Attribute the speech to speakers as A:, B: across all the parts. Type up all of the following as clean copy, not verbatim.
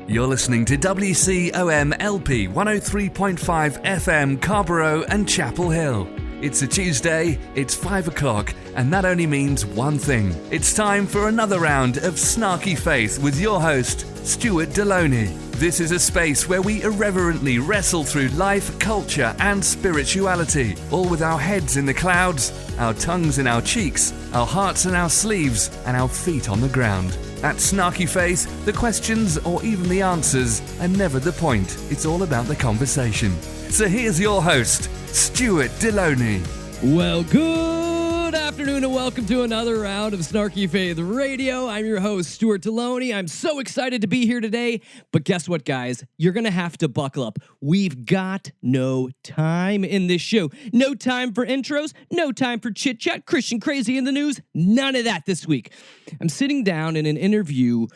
A: You're listening to WCOM LP 103.5 FM Carborough and Chapel Hill. It's a Tuesday, it's 5 o'clock, and that only means one thing. It's time for another round of Snarky Faith with your host, Stuart Deloney. This is a space where we irreverently wrestle through life, culture, and spirituality, all with our heads in the clouds, our tongues in our cheeks, our hearts in our sleeves, and our feet on the ground. At Snarky Faith, the questions or even the answers are never the point. It's all about the conversation. So here's your host, Stuart Deloney.
B: Well, good afternoon and welcome to another round of Snarky Faith Radio. I'm your host, Stuart Deloney. I'm so excited to be here today. But guess what, guys? You're going to have to buckle up. We've got no time in this show. No time for intros. No time for chit-chat. Christian crazy in the news. None of that this week. I'm sitting down in an interview.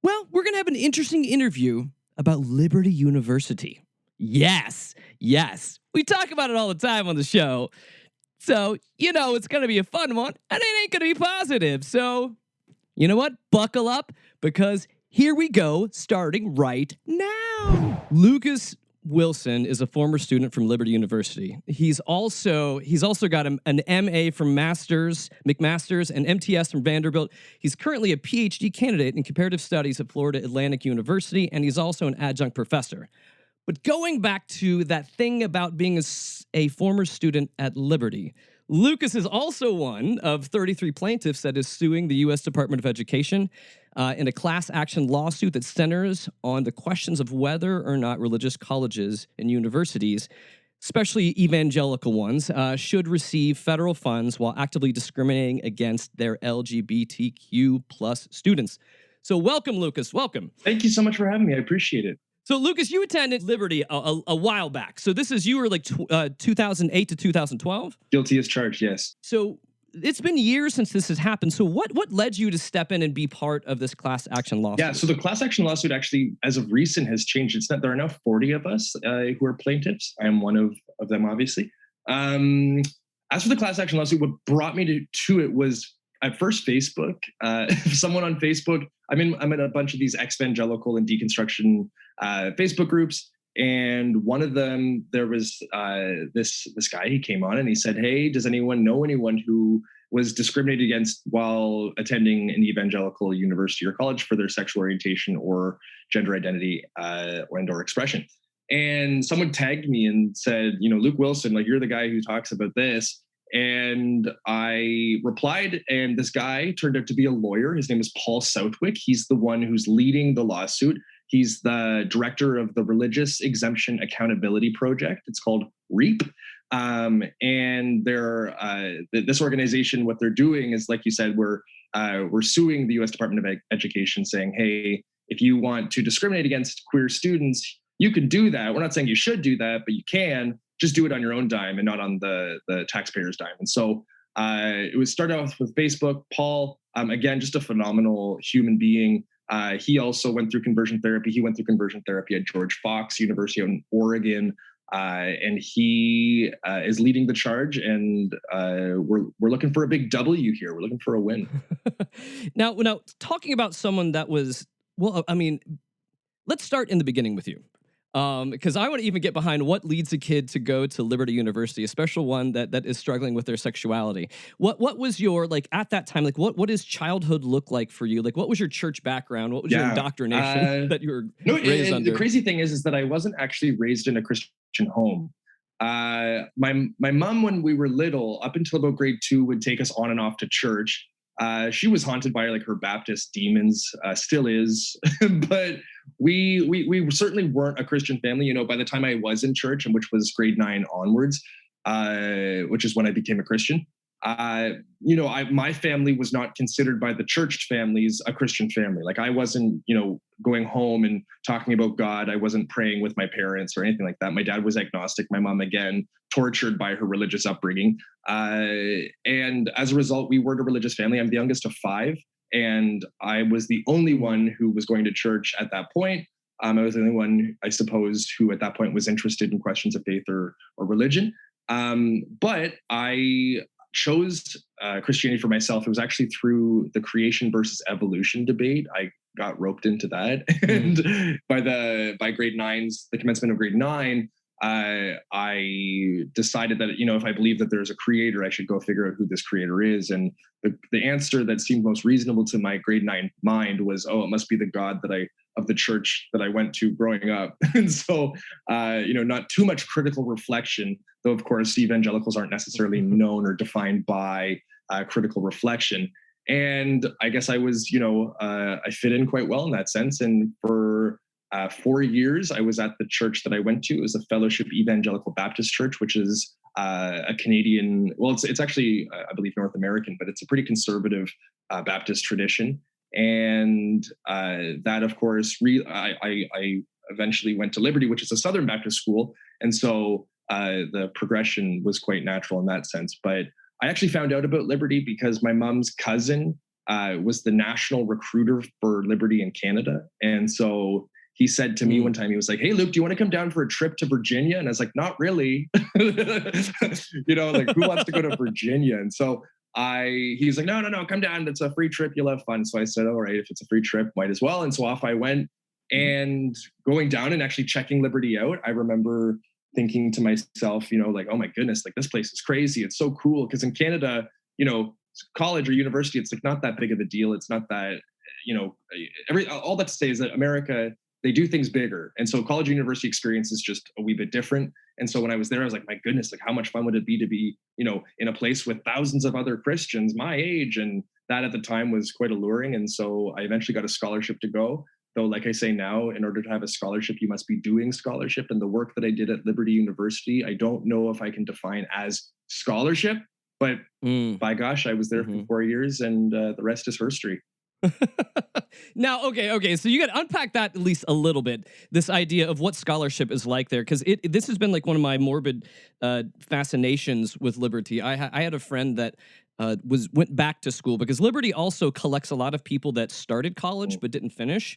B: Well, we're going to have an interesting interview about Liberty University. Yes. We talk about it all the time on the show. So, it's going to be a fun one, and it ain't going to be positive. So, you know what? Buckle up, because here we go, starting right now. Lucas Wilson is a former student from Liberty University. He's also got an MA from McMaster's, and MTS from Vanderbilt. He's currently a PhD candidate in comparative studies at Florida Atlantic University, and he's also an adjunct professor. But going back to that thing about being a former student at Liberty, Lucas is also one of 33 plaintiffs that is suing the U.S. Department of Education in a class action lawsuit that centers on the questions of whether or not religious colleges and universities, especially evangelical ones, should receive federal funds while actively discriminating against their LGBTQ plus students. So welcome, Lucas. Welcome.
C: Thank you so much for having me. I appreciate it.
B: So, Lucas, you attended Liberty a while back. So you were like 2008 to 2012?
C: Guilty as charged, yes.
B: So it's been years since this has happened. So what led you to step in and be part of this class action lawsuit?
C: Yeah, so the class action lawsuit actually, as of recent, has changed. There are now 40 of us who are plaintiffs. I am one of them, obviously. As for the class action lawsuit, what brought me to it was at first Facebook. Someone on Facebook, I'm in a bunch of these evangelical and deconstruction Facebook groups, and one of them, there was this guy. He came on and he said, "Hey, does anyone know anyone who was discriminated against while attending an evangelical university or college for their sexual orientation or gender identity or expression?" And someone tagged me and said, "Luke Wilson, like, you're the guy who talks about this." And I replied, and this guy turned out to be a lawyer. His name is Paul Southwick. He's the one who's leading the lawsuit. He's the director of the Religious Exemption Accountability Project. It's called REAP. And this organization, what they're doing is, like you said, we're suing the U.S. Department of Education, saying, hey, if you want to discriminate against queer students, you can do that. We're not saying you should do that, but you can. Just do it on your own dime and not on the taxpayers' dime. And so it was started off with Facebook. Paul, again, just a phenomenal human being. He also went through conversion therapy. He went through conversion therapy at George Fox University in Oregon. And he is leading the charge. And we're looking for a big W here. We're looking for a win.
B: Now, talking about someone that was, let's start in the beginning with you. Because I want to even get behind what leads a kid to go to Liberty University, especially one that is struggling with their sexuality. What was your, like, at that time, like, what does childhood look like for you? Like, what was your church background? What was your indoctrination that you were raised under?
C: The crazy thing is that I wasn't actually raised in a Christian home. My mom, when we were little, up until about grade 2, would take us on and off to church. She was haunted by her Baptist demons, still is, but we certainly weren't a Christian family. By the time I was in church, and which was grade 9 onwards, which is when I became a Christian. My family was not considered by the church families a Christian family. Like, I wasn't, going home and talking about God. I wasn't praying with my parents or anything like that. My dad was agnostic. My mom, again, tortured by her religious upbringing. And as a result, we weren't a religious family. I'm the youngest of 5. And I was the only one who was going to church at that point. I was the only one, I suppose, who at that point was interested in questions of faith or religion. But I chose Christianity for myself, it was actually through the creation versus evolution debate. I got roped into that, and by grade nines, the commencement of grade nine, I decided that, if I believe that there's a creator, I should go figure out who this creator is. And the answer that seemed most reasonable to my grade nine mind was, oh, it must be the God of the church that I went to growing up. And so, not too much critical reflection, though, of course, evangelicals aren't necessarily known or defined by critical reflection. And I guess I was, I fit in quite well in that sense. And for 4 years, I was at the church that I went to. It was a Fellowship Evangelical Baptist Church, which is a Canadian, well, it's actually, I believe, North American, but it's a pretty conservative Baptist tradition. And that, of course, I eventually went to Liberty, which is a Southern Baptist school. And so the progression was quite natural in that sense. But I actually found out about Liberty because my mom's cousin was the national recruiter for Liberty in Canada. And so he said to me one time, he was like, "Hey, Luke, do you want to come down for a trip to Virginia?" And I was like, "Not really." Like, who wants to go to Virginia? And so he's like, no, come down. It's a free trip. You'll have fun. So I said, all right, if it's a free trip, might as well. And so off I went, and going down and actually checking Liberty out. I remember thinking to myself, like, oh my goodness, like this place is crazy. It's so cool. Because in Canada, college or university, it's like not that big of a deal. It's not that, all that to say is that America, they do things bigger. And so college university experience is just a wee bit different. And so when I was there, I was like, my goodness, like how much fun would it be to be, in a place with thousands of other Christians my age? And that at the time was quite alluring. And so I eventually got a scholarship to go. Though, like I say now, in order to have a scholarship, you must be doing scholarship. And the work that I did at Liberty University, I don't know if I can define as scholarship, but by gosh, I was there for 4 years, and the rest is history.
B: Now, okay. So you got to unpack that at least a little bit. This idea of what scholarship is like there, because this has been like one of my morbid fascinations with Liberty. I had a friend that went back to school because Liberty also collects a lot of people that started college but didn't finish,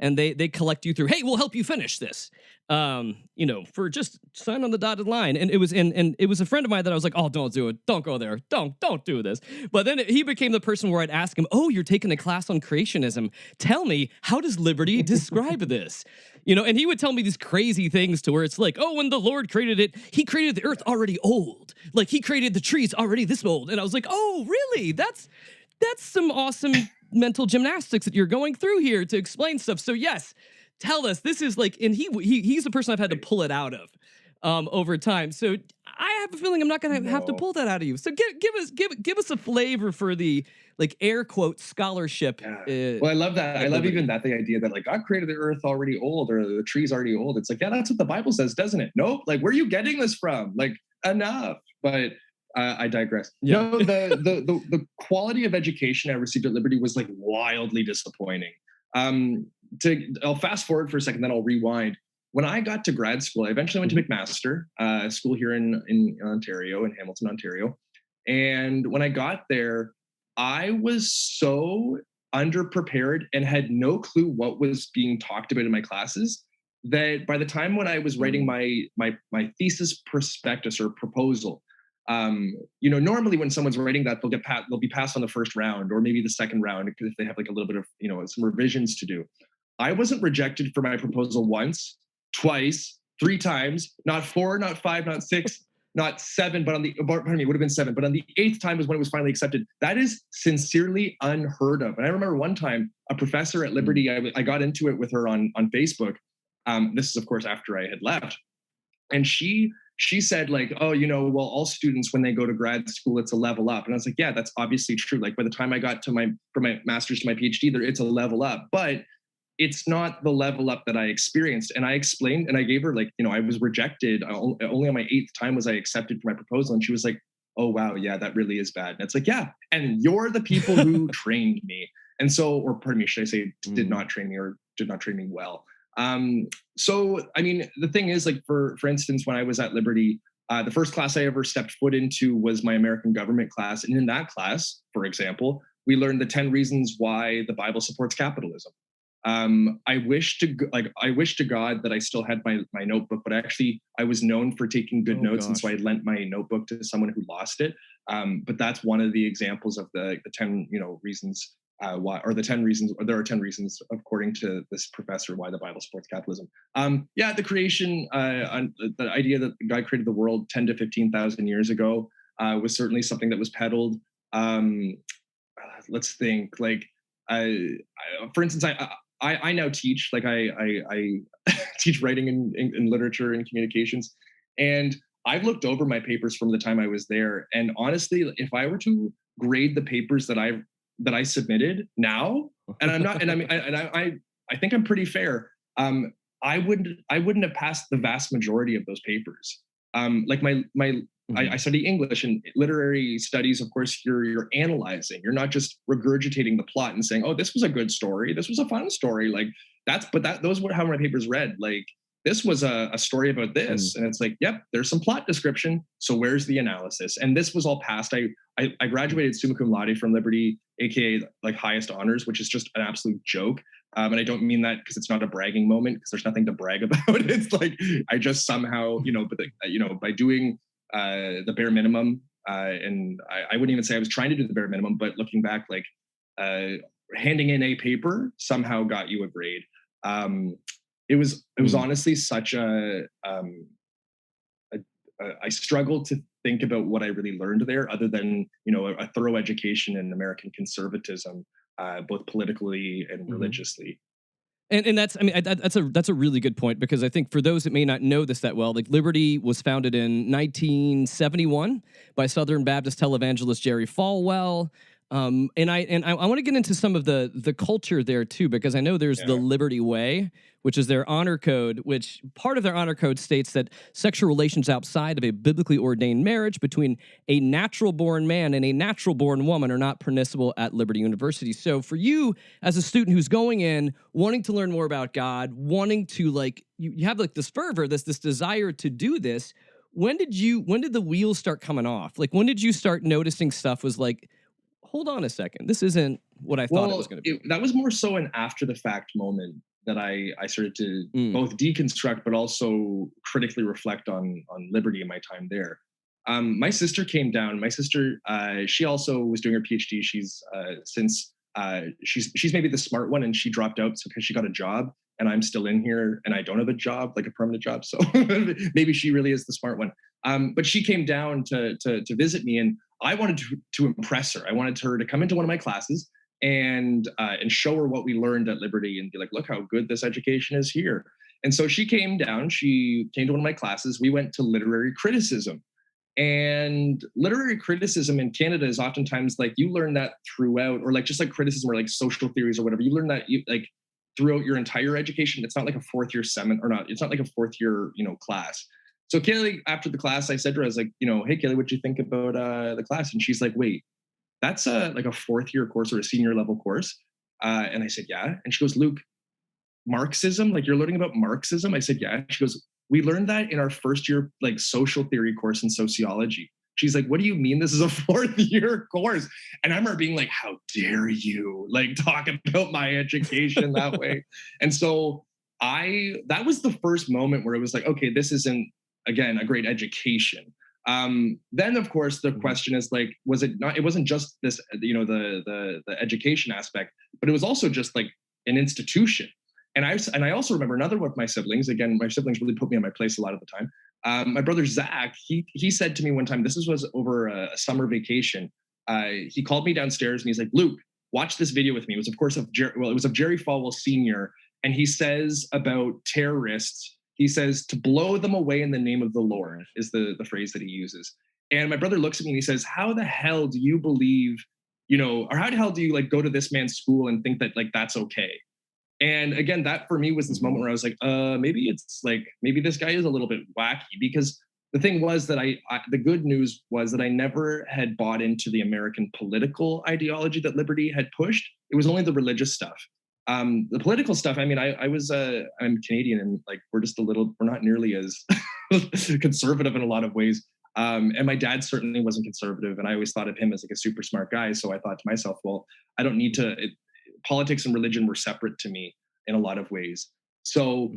B: and they collect you through. Hey, we'll help you finish this. For just sign on the dotted line. And it was a friend of mine that I was like, oh, don't do it. Don't go there. Don't do this. But then he became the person where I'd ask him, oh, you're taking a class on creationism. Tell me, how does Liberty describe this? And he would tell me these crazy things to where it's like, oh, when the Lord created it, he created the earth already old. Like he created the trees already this old. And I was like, oh, really? That's some awesome mental gymnastics that you're going through here to explain stuff. So yes, tell us. This is like, and he's the person I've had to pull it out of over time. So I have a feeling I'm not going to have to pull that out of you. So give us a flavor for the like air quote scholarship.
C: Well, I love that. I love even that, the idea that like God created the earth already old, or the trees already old. It's like, yeah, that's what the Bible says, doesn't it? Nope. Like, where are you getting this from? Like, enough. But I digress. Yeah. No, the quality of education I received at Liberty was like wildly disappointing. I'll fast forward for a second, then I'll rewind. When I got to grad school, I eventually went to McMaster, school here in Ontario, in Hamilton, Ontario. And when I got there, I was so underprepared and had no clue what was being talked about in my classes that by the time when I was writing my thesis prospectus or proposal, normally when someone's writing that, they'll be passed on the first round or maybe the second round if they have like a little bit of some revisions to do. I wasn't rejected for my proposal once, twice, 3 times, not 4, not 5, not 6, not 7, but it would have been 7, but on the 8th time was when it was finally accepted. That is sincerely unheard of. And I remember one time a professor at Liberty, I got into it with her on Facebook. This is of course after I had left. And she said like, oh, well, all students, when they go to grad school, it's a level up. And I was like, yeah, that's obviously true. Like by the time I got to from my master's to my PhD, it's a level up, but it's not the level up that I experienced. And I explained, and I gave her like, I was rejected. Only on my 8th time was I accepted for my proposal. And she was like, oh, wow, yeah, that really is bad. And it's like, yeah, and you're the people who trained me. And so, or pardon me, should I say did not train me or did not train me well. So, I mean, the thing is like, for instance, when I was at Liberty, the first class I ever stepped foot into was my American government class. And in that class, for example, we learned the 10 reasons why the Bible supports capitalism. I wish to God that I still had my notebook, but actually I was known for taking good notes, and so I lent my notebook to someone who lost it. But that's one of the examples of the 10 reasons why, or the 10 reasons, or there are 10 reasons according to this professor why the Bible supports capitalism. The creation, the idea that God created the world 10 to 15,000 years ago was certainly something that was peddled. Let's think. For instance, I now teach. I teach writing in literature and communications, and I've looked over my papers from the time I was there. And honestly, if I were to grade the papers that I submitted now, and I'm not, and I think I'm pretty fair. I wouldn't have passed the vast majority of those papers. I study English and literary studies. Of course, you're analyzing. You're not just regurgitating the plot and saying, "Oh, this was a good story. This was a fun story." Those were how my papers read. Like, this was a story about this, and it's like, yep, there's some plot description. So where's the analysis? And this was all passed. I graduated summa cum laude from Liberty, aka like highest honors, which is just an absolute joke. And I don't mean that because it's not a bragging moment, because there's nothing to brag about. It's like I just somehow, by doing the bare minimum, and I wouldn't even say I was trying to do the bare minimum, but looking back, handing in a paper somehow got you a grade. It was honestly such I struggled to think about what I really learned there, other than a thorough education in American conservatism, both politically and religiously.
B: And that's that's a really good point, because I think for those that may not know this that well, like Liberty was founded in 1971 by Southern Baptist televangelist Jerry Falwell. And I want to get into some of the culture there too, because I know there's the Liberty Way, which is their honor code, which part of their honor code states that sexual relations outside of a biblically ordained marriage between a natural born man and a natural born woman are not permissible at Liberty University. So for you as a student who's going in, wanting to learn more about God, wanting to you have this fervor, this desire to do this, when did the wheels start coming off? Like, when did you start noticing stuff was like, hold on a second, this isn't what I thought it was going to be?
C: That was more so an after the fact moment that I started to both deconstruct, but also critically reflect on Liberty and my time there. My sister came down. My sister, she also was doing her PhD. She's she's maybe the smart one, and she dropped out because she got a job, and I'm still in here, and I don't have a job, like a permanent job. So maybe she really is the smart one. But she came down to visit me, and I wanted to impress her. I wanted her to come into one of my classes and show her what we learned at Liberty, and be like, look how good this education is here. And so she came down. She came to one of my classes. We went to literary criticism. And literary criticism in Canada is oftentimes you learn that throughout, or just like criticism or like social theories or whatever. You learn that throughout your entire education. It's not like a fourth year it's not like a fourth year, class. So Kaylee, after the class, I said to her, I was like, hey Kaylee, what'd you think about the class? And she's like, wait, that's a fourth year course or a senior level course. And I said, yeah. And she goes, Luke, Marxism, you're learning about Marxism? I said, yeah. She goes, we learned that in our first year, social theory course in sociology. She's like, what do you mean this is a fourth year course? And I remember being like, how dare you talk about my education that way? And so that was the first moment where it was like, okay, this isn't, again, a great education. Then of course the question is was it not, it wasn't just this, the education aspect, but it was also just an institution. And I also remember another one of my siblings. Again, my siblings really put me on my place a lot of the time. My brother Zach, he said to me one time, this was over a summer vacation. He called me downstairs and he's like, Luke, watch this video with me. It was of course of Jerry Falwell Sr. And he says about terrorists, he says, to blow them away in the name of the Lord is the phrase that he uses. And my brother looks at me and he says, how the hell do you believe, or how the hell do you go to this man's school and think that that's okay? And again, that for me was this moment where I was like, maybe this guy is a little bit wacky, because the thing was that the good news was that I never had bought into the American political ideology that Liberty had pushed. It was only the religious stuff. The political stuff, I mean, I'm Canadian, and we're not nearly as conservative in a lot of ways. And my dad certainly wasn't conservative, and I always thought of him as a super smart guy. So I thought to myself, well, I don't need to, politics and religion were separate to me. in a lot of ways. So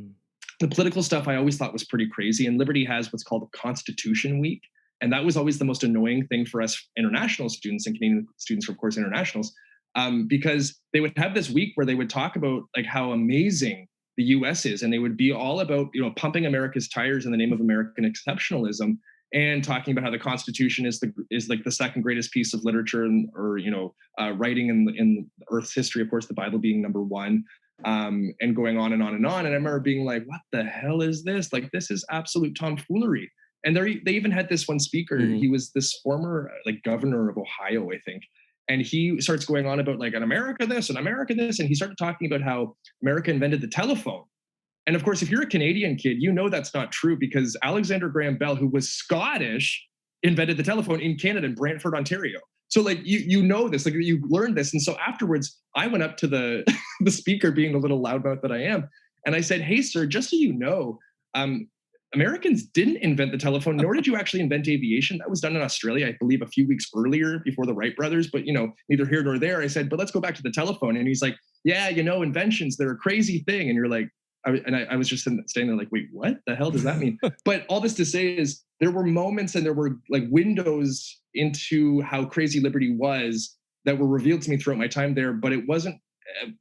C: the political stuff I always thought was pretty crazy. And Liberty has what's called a Constitution Week. And that was always the most annoying thing for us international students and Canadian students, of course, internationals, because they would have this week where they would talk about like how amazing the US is. And they would be all about, pumping America's tires in the name of American exceptionalism and talking about how the Constitution is like the second greatest piece of literature or writing in Earth's history, of course, the Bible being number one. And going on and on and on. And I remember being like, what the hell is this? Like, this is absolute tomfoolery. And they even had this one speaker. He was this former governor of Ohio, I think. And he starts going on about like an America this and America this. And he started talking about how America invented the telephone. And of course, if you're a Canadian kid, you know that's not true because Alexander Graham Bell, who was Scottish, invented the telephone in Canada, in Brantford, Ontario. So like you know this, like you learned this. And so afterwards, I went up to the speaker, being the little loudmouth that I am, and I said, "Hey, sir, just so you know, Americans didn't invent the telephone, nor did you actually invent aviation. That was done in Australia, I believe, a few weeks earlier before the Wright brothers. But neither here nor there." I said, "But let's go back to the telephone." And he's like, "Yeah, inventions, they're a crazy thing." And you're like, I was just standing there like, wait, what the hell does that mean? But all this to say is there were moments and there were like windows into how crazy Liberty was that were revealed to me throughout my time there. But it wasn't,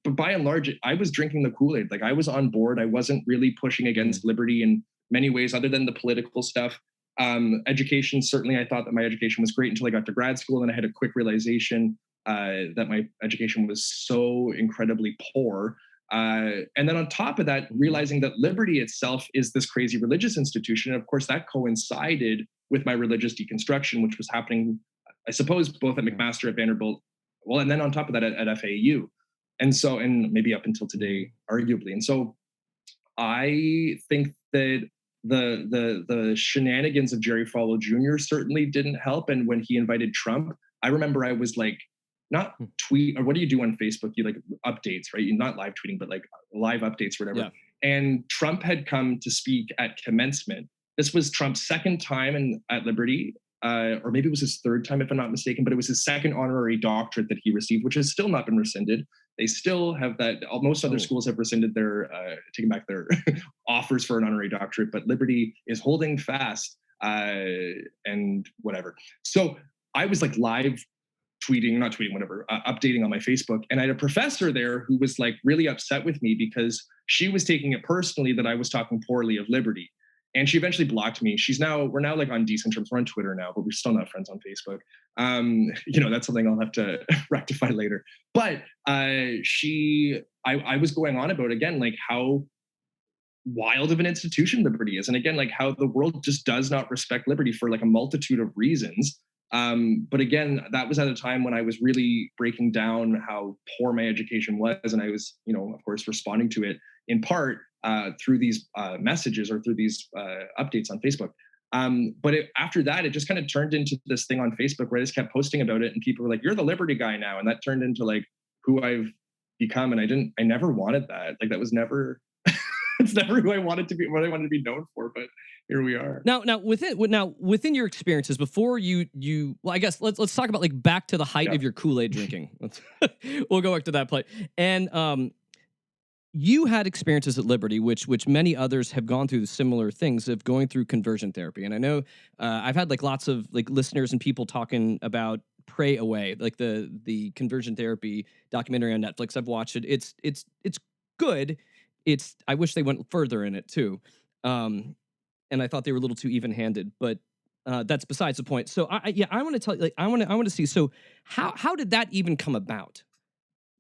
C: but by and large, I was drinking the Kool-Aid. Like I was on board. I wasn't really pushing against Liberty in many ways other than the political stuff. Education, certainly I thought that my education was great until I got to grad school. And I had a quick realization that my education was so incredibly poor. And then on top of that, realizing that Liberty itself is this crazy religious institution. And of course, that coincided with my religious deconstruction, which was happening, I suppose, both at McMaster, at Vanderbilt, and then on top of that at FAU. And maybe up until today, arguably. And so I think that the shenanigans of Jerry Falwell Jr. certainly didn't help. And when he invited Trump, I remember I was like, not tweet, or what do you do on Facebook? You like updates, right? You're not live tweeting, but like live updates or whatever. Yeah. And Trump had come to speak at commencement. This was Trump's second time at Liberty, or maybe it was his third time, if I'm not mistaken, but it was his second honorary doctorate that he received, which has still not been rescinded. They still have that. Most other schools have rescinded taken back their offers for an honorary doctorate, but Liberty is holding fast and whatever. So I was like updating on my Facebook. And I had a professor there who was like really upset with me because she was taking it personally that I was talking poorly of Liberty. And she eventually blocked me. We're now like on decent terms. We're on Twitter now, but we're still not friends on Facebook. That's something I'll have to rectify later. But I was going on about, again, like how wild of an institution Liberty is. And again, like how the world just does not respect Liberty for like a multitude of reasons. But again, that was at a time when I was really breaking down how poor my education was. And I was, of course, responding to it in part through these messages or through these updates on Facebook. But after that, it just kind of turned into this thing on Facebook where I just kept posting about it. And people were like, "You're the Liberty guy now." And that turned into like who I've become. And I never wanted that. Like that was never, it's never who I wanted to be, what I wanted to be known for. But here we are.
B: Now within your experiences before well, I guess let's talk about like back to the height of your Kool-Aid drinking. We'll go back to that play. And you had experiences at Liberty, which many others have gone through similar things of going through conversion therapy. And I know I've had like lots of like listeners and people talking about Pray Away, like the conversion therapy documentary on Netflix. I've watched it. It's good. I wish they went further in it too. And I thought they were a little too even-handed, but that's besides the point. So I want to tell you, like, I want to see. So how did that even come about?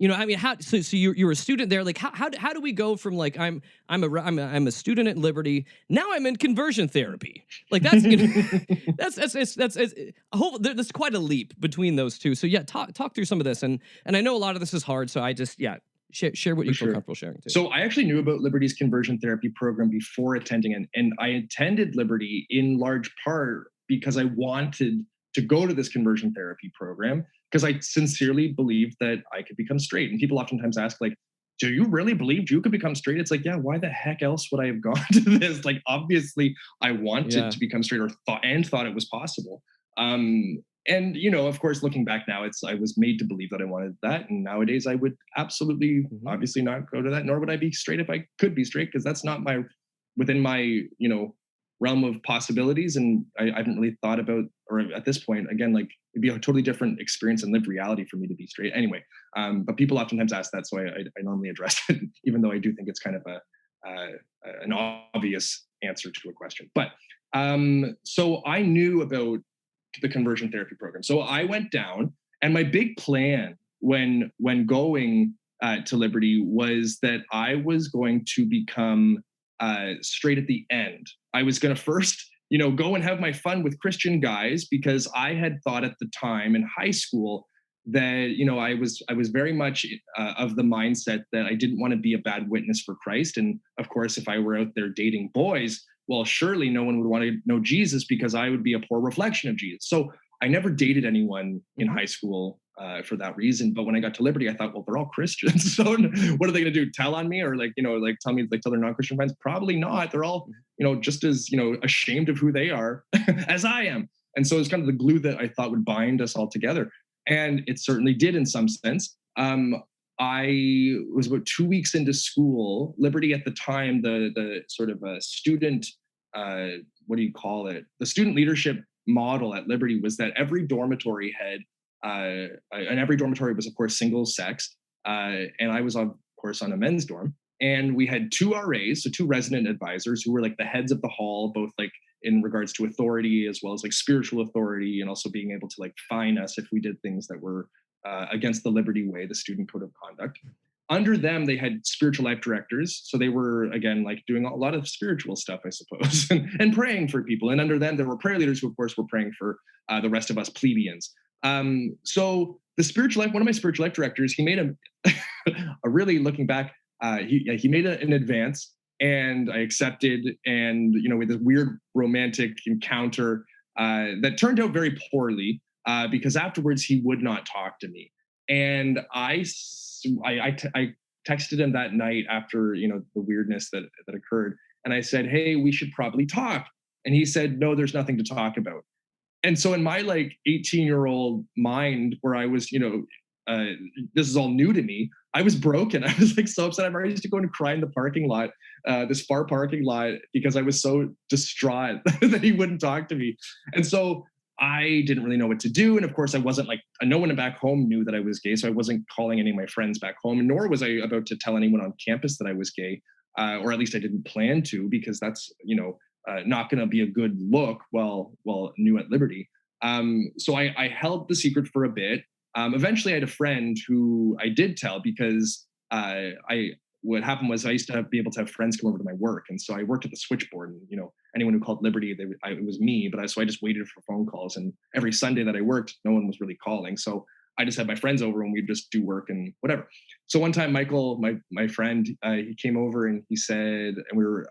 B: So you're a student there. Like how do we go from like I'm a student at Liberty, now I'm in conversion therapy? Like that's that's quite a leap between those two. So yeah, talk through some of this, and I know a lot of this is hard. So I just share what you feel comfortable sharing too.
C: So I actually knew about Liberty's conversion therapy program before attending, and I attended Liberty in large part because I wanted to go to this conversion therapy program because I sincerely believed that I could become straight. And people oftentimes ask, like, do you really believe you could become straight? It's like, yeah, why the heck else would I have gone to this? Like, obviously I wanted to become straight, or thought it was possible. And, of course, looking back now, I was made to believe that I wanted that. And nowadays I would absolutely, obviously not go to that, nor would I be straight if I could be straight, because that's not within my, realm of possibilities. And I haven't really thought about, or at this point, again, like it'd be a totally different experience and lived reality for me to be straight anyway. But people oftentimes ask that. So I normally address it, even though I do think it's kind of an obvious answer to a question. But so I knew about the conversion therapy program. So I went down, and my big plan when going to Liberty was that I was going to become straight at the end. I was going to first, go and have my fun with Christian guys, because I had thought at the time in high school that, I was very much of the mindset that I didn't want to be a bad witness for Christ. And of course, if I were out there dating boys, well, surely no one would want to know Jesus, because I would be a poor reflection of Jesus. So I never dated anyone in high school for that reason. But when I got to Liberty, I thought, well, they're all Christians. So what are they going to do? Tell on me, or tell me, tell their non-Christian friends? Probably not. They're all, just as, ashamed of who they are as I am. And so it's kind of the glue that I thought would bind us all together. And it certainly did in some sense. I was about 2 weeks into school. Liberty at the time, the sort of a student, what do you call it? The student leadership model at Liberty was that every dormitory had, and every dormitory was, of course, single sex. And I was, of course, on a men's dorm. And we had 2 RAs, so 2 resident advisors, who were like the heads of the hall, both like in regards to authority as well as like spiritual authority, and also being able to like fine us if we did things that were against the Liberty Way, the student code of conduct. Under them, they had spiritual life directors. So they were, again, like doing a lot of spiritual stuff, I suppose, and praying for people. And under them, there were prayer leaders who, of course, were praying for the rest of us plebeians. So the spiritual life, one of my spiritual life directors, he made a really, looking back, he made an advance, and I accepted. And, with this weird romantic encounter that turned out very poorly, because afterwards he would not talk to me. And I texted him that night after, the weirdness that occurred. And I said, hey, we should probably talk. And he said, no, there's nothing to talk about. And so in my like 18-year-old mind, where I was, this is all new to me, I was broken. I was like so upset. I remember I used to go and cry in the parking lot, this far parking lot, because I was so distraught that he wouldn't talk to me. And so I didn't really know what to do. And of course, I wasn't like, no one back home knew that I was gay. So I wasn't calling any of my friends back home, nor was I about to tell anyone on campus that I was gay, or at least I didn't plan to, because that's, not going to be a good look while new at Liberty. So I held the secret for a bit. Eventually I had a friend who I did tell, because what happened was I used to be able to have friends come over to my work. And so I worked at the switchboard, and, anyone who called Liberty, it was me, so I just waited for phone calls. And every Sunday that I worked, no one was really calling. So I just had my friends over, and we'd just do work and whatever. So one time, Michael, my friend, he came over, and he said, and we were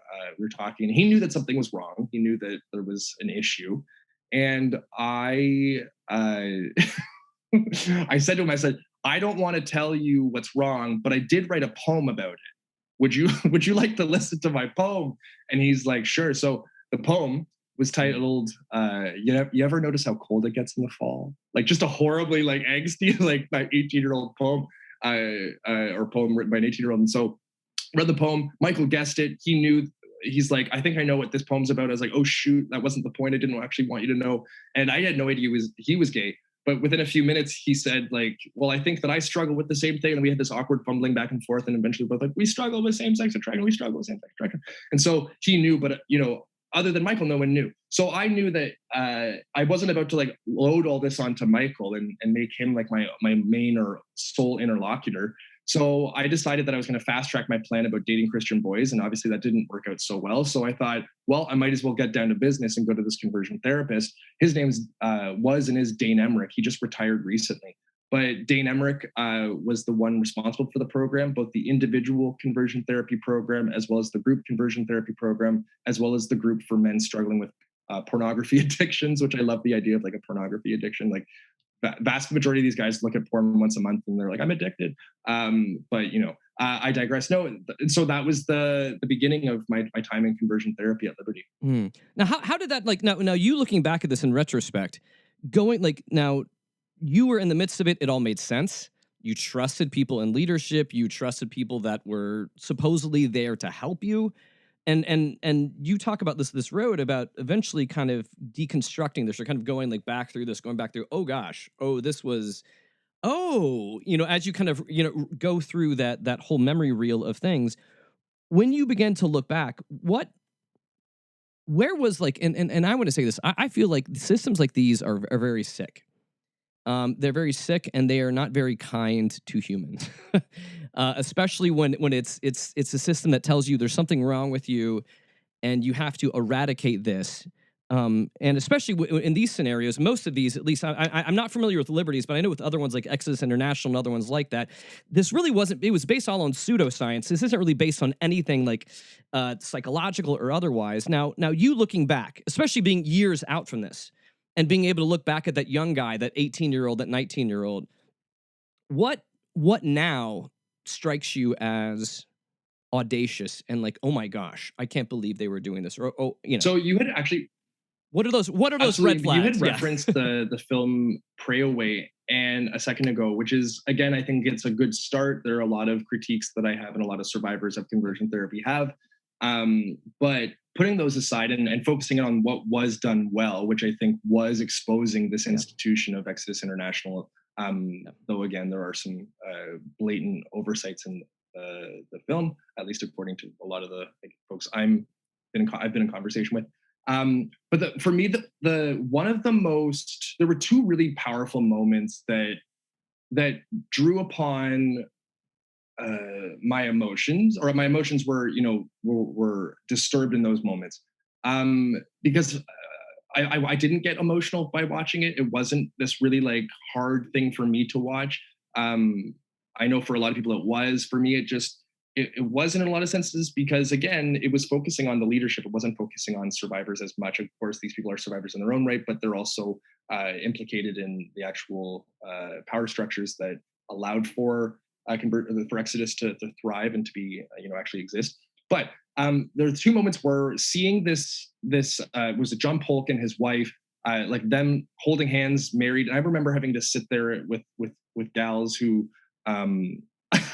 C: talking, and he knew that something was wrong. He knew that there was an issue. And I said to him, I said, I don't want to tell you what's wrong, but I did write a poem about it. Would you like to listen to my poem? And he's like, sure. So the poem was titled, you ever notice how cold it gets in the fall? Like just a horribly like angsty, like my 18-year-old poem, or poem written by an 18-year-old. And so read the poem, Michael guessed it. He knew, he's like, I think I know what this poem's about. I was like, oh shoot, that wasn't the point. I didn't actually want you to know. And I had no idea he was gay. But within a few minutes, he said, like, well, I think that I struggle with the same thing. And we had this awkward fumbling back and forth. And eventually both like, we struggle with same-sex attraction. We struggle with same-sex attraction. And so he knew, but, other than Michael, no one knew. So I knew that I wasn't about to like load all this onto Michael and make him like my main or sole interlocutor. So I decided that I was going to fast track my plan about dating Christian boys. And obviously that didn't work out so well. So I thought, well, I might as well get down to business and go to this conversion therapist. His name was and is Dane Emmerich. He just retired recently. But Dane Emmerich was the one responsible for the program, both the individual conversion therapy program, as well as the group conversion therapy program, as well as the group for men struggling with pornography addictions, which I love the idea of like a pornography addiction. Like vast majority of these guys look at porn once a month and they're like, I'm addicted. But I digress. No, so that was the beginning of my time in conversion therapy at Liberty.
B: Now, how did that, like, now you looking back at this in retrospect, going like now, you were in the midst of it. It all made sense. You trusted people in leadership. You trusted people that were supposedly there to help you. And you talk about this road about eventually kind of deconstructing this, or kind of going like back through this, going back through, oh gosh, oh, this was, oh, as you kind of, go through that whole memory reel of things, when you begin to look back, where was like, and I want to say this, I feel like systems like these are very sick. They're very sick, and they are not very kind to humans, especially when it's a system that tells you there's something wrong with you, and you have to eradicate this. And especially in these scenarios, most of these, at least I'm not familiar with Liberties, but I know with other ones like Exodus International and other ones like that, this really wasn't, it was based all on pseudoscience. This isn't really based on anything like psychological or otherwise. Now you looking back, especially being years out from this, and being able to look back at that young guy, that 18-year-old, that 19-year-old, what now strikes you as audacious and like, oh my gosh, I can't believe they were doing this? Or,
C: So you had actually...
B: What are those red flags?
C: You had referenced the film Pray Away and a second ago, which is, again, I think it's a good start. There are a lot of critiques that I have and a lot of survivors of conversion therapy have. But putting those aside and focusing on what was done well, which I think was exposing this institution of Exodus International, though, again, there are some blatant oversights in the film, at least according to a lot of the folks I've been in conversation with. But for me, the one of the most, there were two really powerful moments that drew upon my emotions, or my emotions were disturbed in those moments, because I didn't get emotional by watching it. It wasn't this really like hard thing for me to watch. I know for a lot of people it was. For me, it wasn't in a lot of senses, because again, it was focusing on the leadership. It wasn't focusing on survivors as much. Of course, these people are survivors in their own right, but they're also implicated in the actual power structures that allowed for Exodus to thrive and to be actually exist. But there are two moments where seeing this was John Polk and his wife, like them holding hands, married. And I remember having to sit there with gals who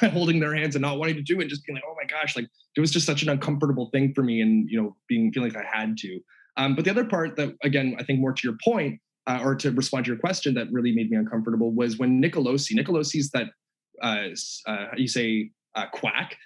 C: holding their hands and not wanting to do it, just being like, oh my gosh, like it was just such an uncomfortable thing for me, and feeling like I had to. But the other part that, again, I think more to your point, or to respond to your question, that really made me uncomfortable was when Nicolosi's that quack,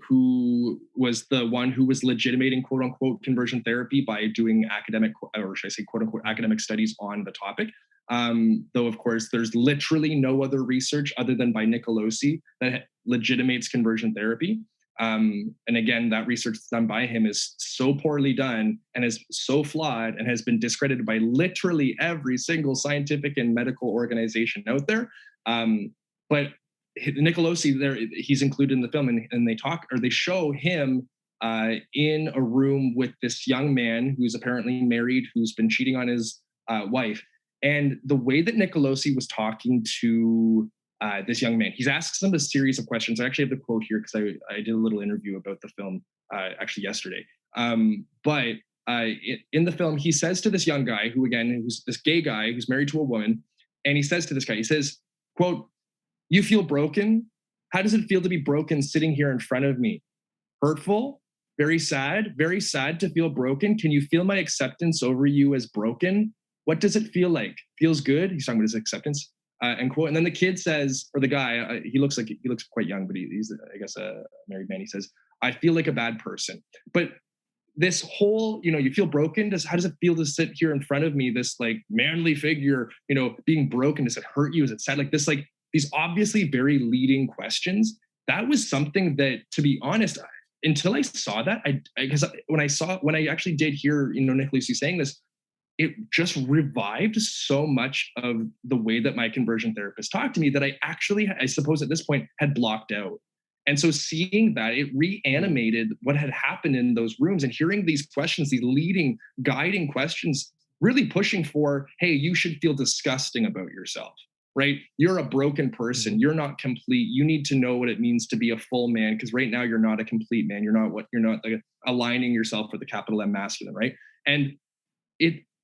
C: who was the one who was legitimating quote unquote conversion therapy by doing academic, or should I say quote unquote academic studies on the topic. Though, of course, there's literally no other research other than by Nicolosi that legitimates conversion therapy. And again, that research that's done by him is so poorly done and is so flawed and has been discredited by literally every single scientific and medical organization out there. But Nicolosi, there, he's included in the film, and they show him in a room with this young man who's apparently married, who's been cheating on his wife. And the way that Nicolosi was talking to this young man, he's asked him a series of questions. I actually have the quote here because I did a little interview about the film actually yesterday. But in the film, he says to this young guy, who's this gay guy who's married to a woman, and he says to this guy, he says, quote, "You feel broken? How does it feel to be broken sitting here in front of me? Hurtful? Very sad to feel broken. Can you feel my acceptance over you as broken? What does it feel like? Feels good." He's talking about his acceptance, end quote. And then the kid says, or the guy, he looks quite young, but he's, I guess, a married man. He says, "I feel like a bad person." But this whole, you feel broken. How does it feel to sit here in front of me? This like manly figure, being broken. Does it hurt you? Is it sad? Like this, like these obviously very leading questions. That was something that, to be honest, until I saw that, because when I actually did hear, Nicolosi saying this, it just revived so much of the way that my conversion therapist talked to me that I suppose at this point had blocked out. And so seeing that, it reanimated what had happened in those rooms, and hearing these questions, these leading, guiding questions, really pushing for, hey, you should feel disgusting about yourself, right? You're a broken person. You're not complete. You need to know what it means to be a full man, because right now you're not a complete man. You're not like aligning yourself with the capital M masculine, right? And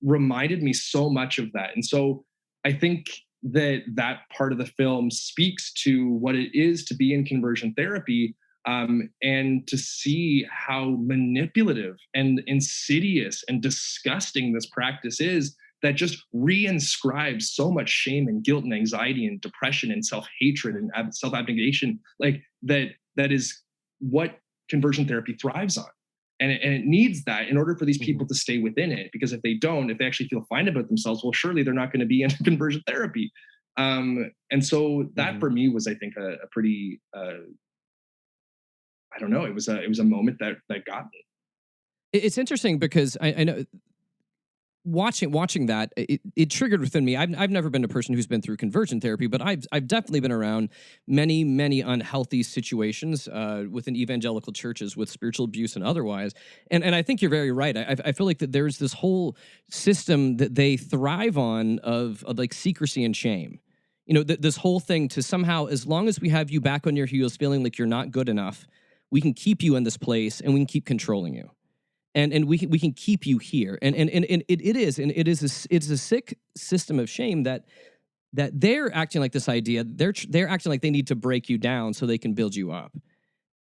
C: reminded me so much of that. And so I think that part of the film speaks to what it is to be in conversion therapy, and to see how manipulative and insidious and disgusting this practice is, that just reinscribes so much shame and guilt and anxiety and depression and self-hatred and self-abnegation, like that is what conversion therapy thrives on. And it needs that in order for these people to stay within it. Because if they don't, if they actually feel fine about themselves, well, surely they're not going to be in conversion therapy. And so that for me was, I think, a pretty, I don't know, it was a moment that got me.
B: It's interesting because I know watching that, it triggered within me. I've never been a person who's been through conversion therapy, but I've definitely been around many unhealthy situations within evangelical churches with spiritual abuse and otherwise. And I think you're very right. I feel like that there's this whole system that they thrive on of like secrecy and shame. You know, this whole thing to somehow, as long as we have you back on your heels, feeling like you're not good enough, we can keep you in this place and we can keep controlling you. And we can keep you here, and it's a sick system of shame that they're acting like this idea. They're acting like they need to break you down so they can build you up.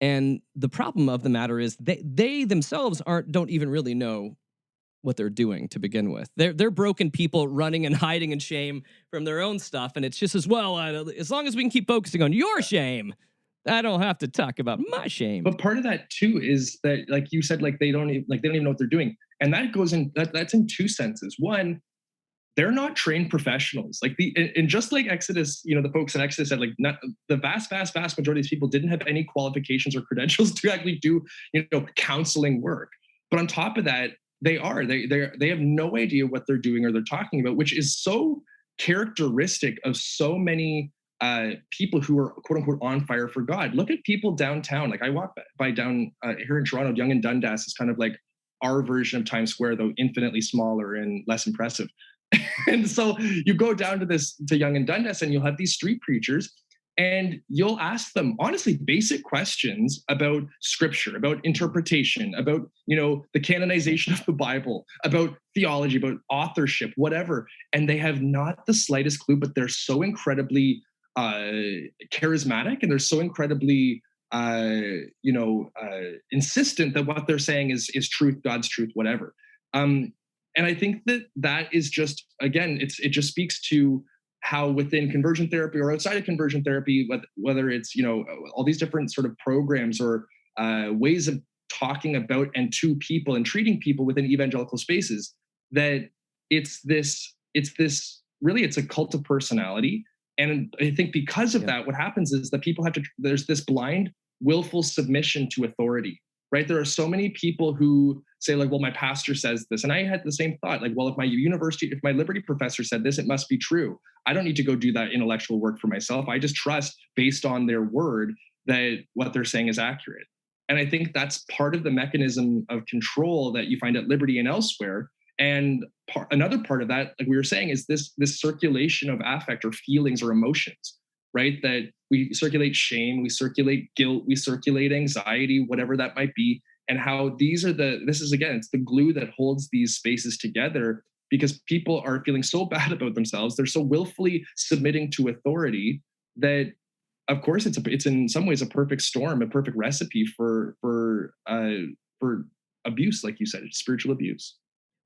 B: And the problem of the matter is they themselves don't even really know what they're doing to begin with. They're broken people running and hiding in shame from their own stuff, and it's just as well. As long as we can keep focusing on your shame, I don't have to talk about my shame.
C: But part of that too is that, like you said, like they don't even know what they're doing, and that goes in. That's in two senses. One, they're not trained professionals. Like and just like Exodus, you know, the folks in Exodus said, like, not the vast majority of these people didn't have any qualifications or credentials to actually do, you know, counseling work. But on top of that, they have no idea what they're doing or they're talking about, which is so characteristic of so many people who are quote unquote on fire for God. Look at people downtown. Like I walk by down here in Toronto. Yonge and Dundas is kind of like our version of Times Square, though infinitely smaller and less impressive. And so you go down to Yonge and Dundas, and you'll have these street preachers, and you'll ask them honestly basic questions about scripture, about interpretation, about, you know, the canonization of the Bible, about theology, about authorship, whatever, and they have not the slightest clue. But they're so incredibly charismatic, and they're so incredibly insistent that what they're saying is truth, God's truth, whatever. And I think that is just, again, it just speaks to how within conversion therapy or outside of conversion therapy, whether it's, you know, all these different sort of programs or ways of talking about and to people and treating people within evangelical spaces, that it's a cult of personality. And I think because of that, what happens is that people there's this blind, willful submission to authority, right? There are so many people who say, like, well, my pastor says this. And I had the same thought, like, well, if my Liberty professor said this, it must be true. I don't need to go do that intellectual work for myself. I just trust, based on their word, that what they're saying is accurate. And I think that's part of the mechanism of control that you find at Liberty and elsewhere. And another part of that, like we were saying, is this circulation of affect or feelings or emotions, right? That we circulate shame, we circulate guilt, we circulate anxiety, whatever that might be. And how it's the glue that holds these spaces together, because people are feeling so bad about themselves. They're so willfully submitting to authority that, of course, it's in some ways a perfect storm, a perfect recipe for abuse, like you said, spiritual abuse.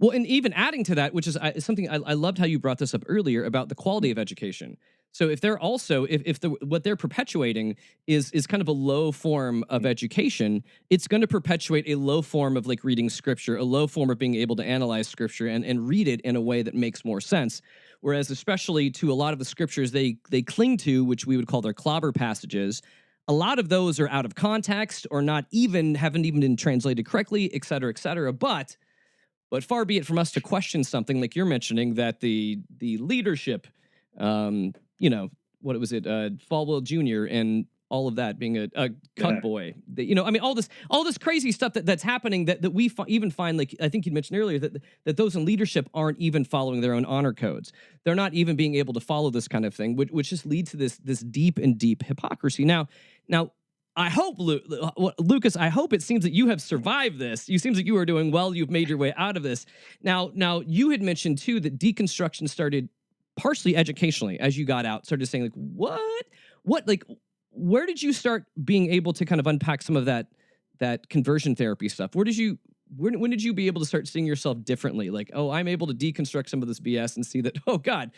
B: Well, and even adding to that, which is something I loved how you brought this up earlier about the quality of education. So if they're also, what they're perpetuating is kind of a low form of education, it's going to perpetuate a low form of like reading scripture, a low form of being able to analyze scripture and read it in a way that makes more sense. Whereas especially to a lot of the scriptures they cling to, which we would call their clobber passages, a lot of those are out of context or haven't even been translated correctly, et cetera, et cetera. But far be it from us to question something like you're mentioning, that the leadership, what was it, Falwell Jr. and all of that being a cut boy, all this crazy stuff that's happening that we even find, like I think you mentioned earlier, that those in leadership aren't even following their own honor codes. They're not even being able to follow this kind of thing, which just leads to this deep hypocrisy. Now, I hope, Lucas, I hope it seems that you have survived this. You seems like you are doing well. You've made your way out of this. Now you had mentioned too that deconstruction started partially educationally as you got out, started saying like, what, like, where did you start being able to kind of unpack some of that conversion therapy stuff? When did you be able to start seeing yourself differently? Like, oh, I'm able to deconstruct some of this BS and see that, oh, God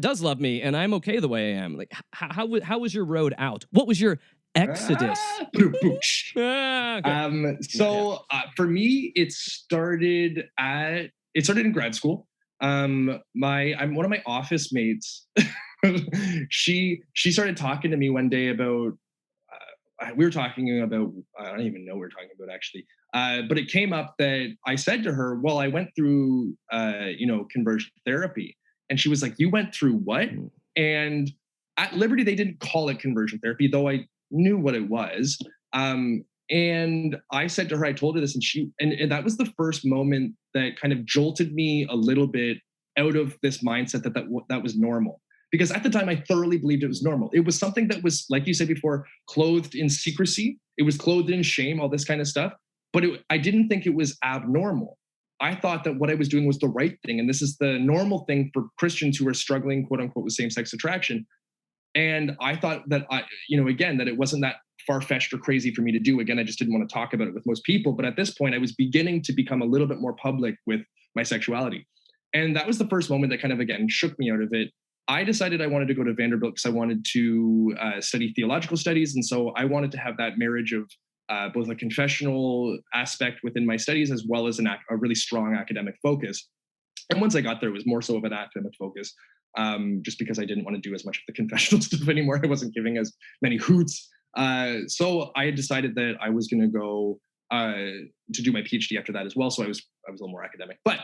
B: does love me and I'm okay the way I am. Like, how was your road out? What was your exodus?
C: Okay. For me, it started in grad school. I'm one of my office mates. she started talking to me one day about we were talking about, I don't even know what we were talking about actually. But it came up that I said to her, well, I went through, conversion therapy. And she was like, you went through what? And at Liberty, they didn't call it conversion therapy, though I knew what it was. And I said to her, I told her this, and that was the first moment that kind of jolted me a little bit out of this mindset that was normal. Because at the time, I thoroughly believed it was normal. It was something that was, like you said before, clothed in secrecy. It was clothed in shame, all this kind of stuff. But I didn't think it was abnormal. I thought that what I was doing was the right thing. And this is the normal thing for Christians who are struggling, quote unquote, with same-sex attraction. And I thought that that it wasn't that far-fetched or crazy for me to do. Again, I just didn't want to talk about it with most people. But at this point, I was beginning to become a little bit more public with my sexuality. And that was the first moment that kind of, again, shook me out of it. I decided I wanted to go to Vanderbilt because I wanted to study theological studies. And so I wanted to have that marriage of both a confessional aspect within my studies as well as a really strong academic focus. And once I got there, it was more so of an academic focus, just because I didn't want to do as much of the confessional stuff anymore. I wasn't giving as many hoots. So I had decided that I was going to go to do my PhD after that as well. So I was a little more academic. But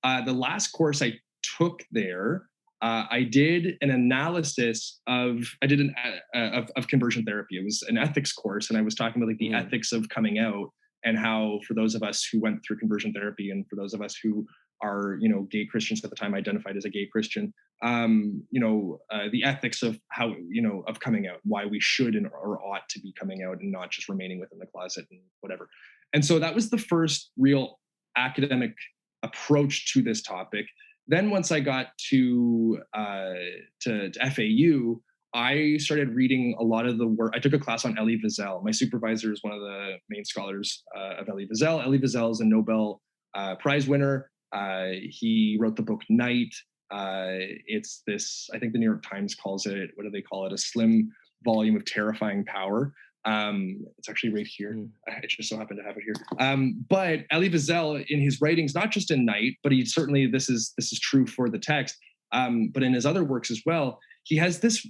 C: the last course I took there, I did an analysis of conversion therapy. It was an ethics course, and I was talking about like the ethics of coming out and how, for those of us who went through conversion therapy, and for those of us who are gay Christians at the time, identified as a gay Christian, the ethics of how of coming out, why we should or ought to be coming out and not just remaining within the closet and whatever. And so that was the first real academic approach to this topic. Then once I got to FAU, I started reading a lot of the work. I took a class on Elie Wiesel. My supervisor is one of the main scholars of Elie Wiesel. Elie Wiesel is a Nobel Prize winner. He wrote the book Night. It's this, I think the New York Times calls it, what do they call it? A slim volume of terrifying power. It's actually right here. I just so happen to have it here. But Elie Wiesel, in his writings, not just in Night, but he certainly, this is true for the text, but in his other works as well, he has this